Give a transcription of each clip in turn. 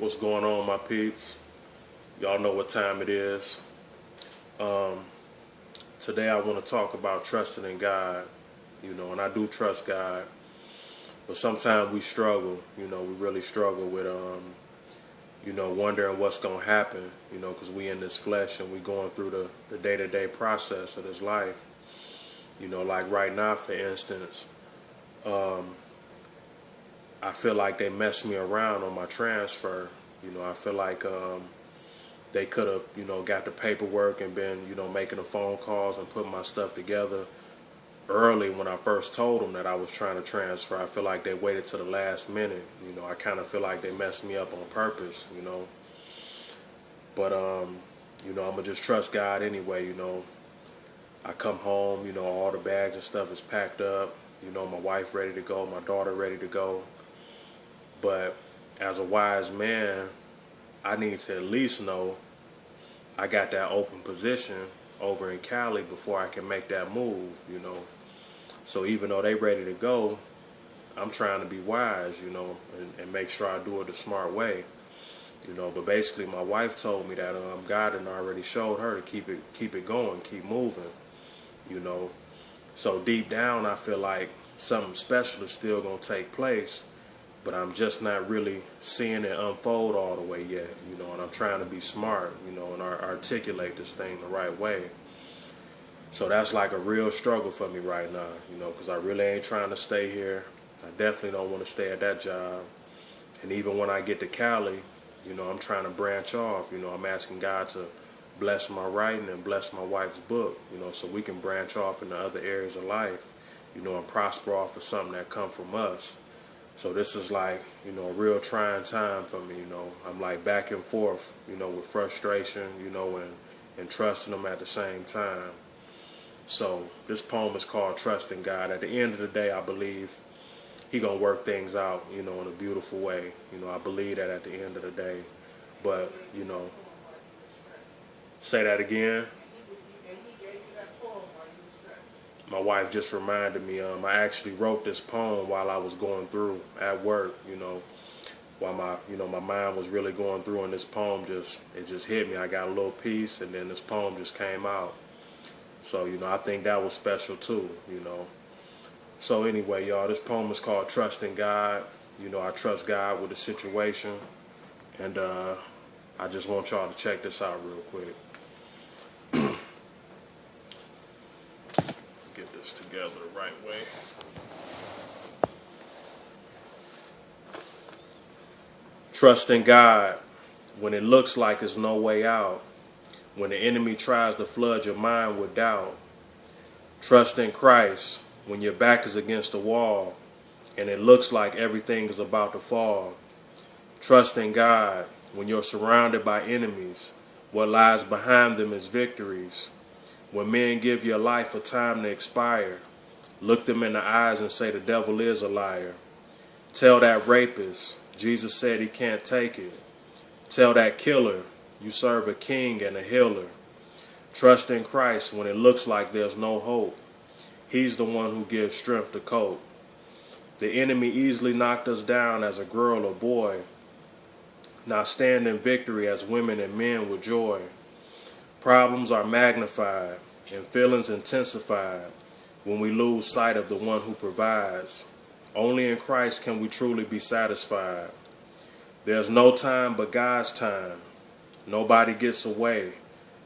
What's going on, my peeps? Y'all know what time it is. Today I want to talk about trusting in God, and I do trust God, but sometimes we struggle, we really struggle with, wondering what's going to happen, because we in this flesh and we going through the day-to-day process of this life. Like right now, for instance, I feel like they messed me around on my transfer. I feel like they could have, got the paperwork and been, making the phone calls and putting my stuff together early when I first told them that I was trying to transfer. I feel like they waited to the last minute. I kind of feel like they messed me up on purpose, But, I'm going to just trust God anyway, I come home, all the bags and stuff is packed up. My wife ready to go, my daughter ready to go. But as a wise man, I need to at least know I got that open position over in Cali before I can make that move, So even though they ready to go, I'm trying to be wise, and make sure I do it the smart way, But basically, my wife told me that God had already showed her to keep it going, keep moving, So deep down, I feel like something special is still gonna take place. But I'm just not really seeing it unfold all the way yet, and I'm trying to be smart, and articulate this thing the right way. So that's like a real struggle for me right now, because I really ain't trying to stay here. I definitely don't want to stay at that job. And even when I get to Cali, I'm trying to branch off, I'm asking God to bless my writing and bless my wife's book, so we can branch off into other areas of life, and prosper off of something that come from us. So this is like, a real trying time for me, I'm like back and forth, with frustration, and trusting him at the same time. So this poem is called Trusting God. At the end of the day, I believe he gonna work things out, in a beautiful way. I believe that at the end of the day. But, say that again. My wife just reminded me, I actually wrote this poem while I was going through at work, while my mind was really going through, and this poem it just hit me. I got a little piece, and then this poem just came out. So, I think that was special too, So anyway, y'all, this poem is called Trusting God. I trust God with the situation, and I just want y'all to check this out real quick. Get this together the right way. Trusting God when it looks like there's no way out, when the enemy tries to flood your mind with doubt. Trust in Christ when your back is against the wall and it looks like everything is about to fall. Trust in God when you're surrounded by enemies. What lies behind them is victories. When men give your life a time to expire, look them in the eyes and say the devil is a liar. Tell that rapist, Jesus said he can't take it. Tell that killer, you serve a king and a healer. Trust in Christ when it looks like there's no hope. He's the one who gives strength to cope. The enemy easily knocked us down as a girl or boy. Now stand in victory as women and men with joy. Problems are magnified and feelings intensified when we lose sight of the one who provides. Only in Christ can we truly be satisfied. There's no time but God's time. Nobody gets away.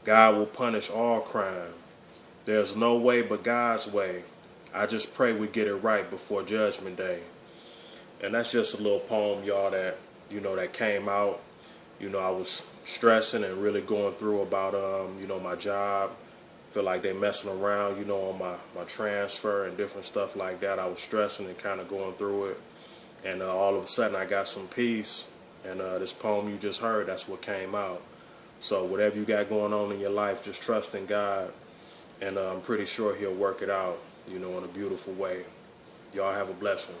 God will punish all crime. There's no way but God's way. I just pray we get it right before Judgment Day. And that's just a little poem, y'all, that, that came out. I was stressing and really going through about, my job. Feel like they messing around, on my transfer and different stuff like that. I was stressing and kind of going through it. And all of a sudden I got some peace. And this poem you just heard, that's what came out. So whatever you got going on in your life, just trust in God. And I'm pretty sure he'll work it out, in a beautiful way. Y'all have a blessing.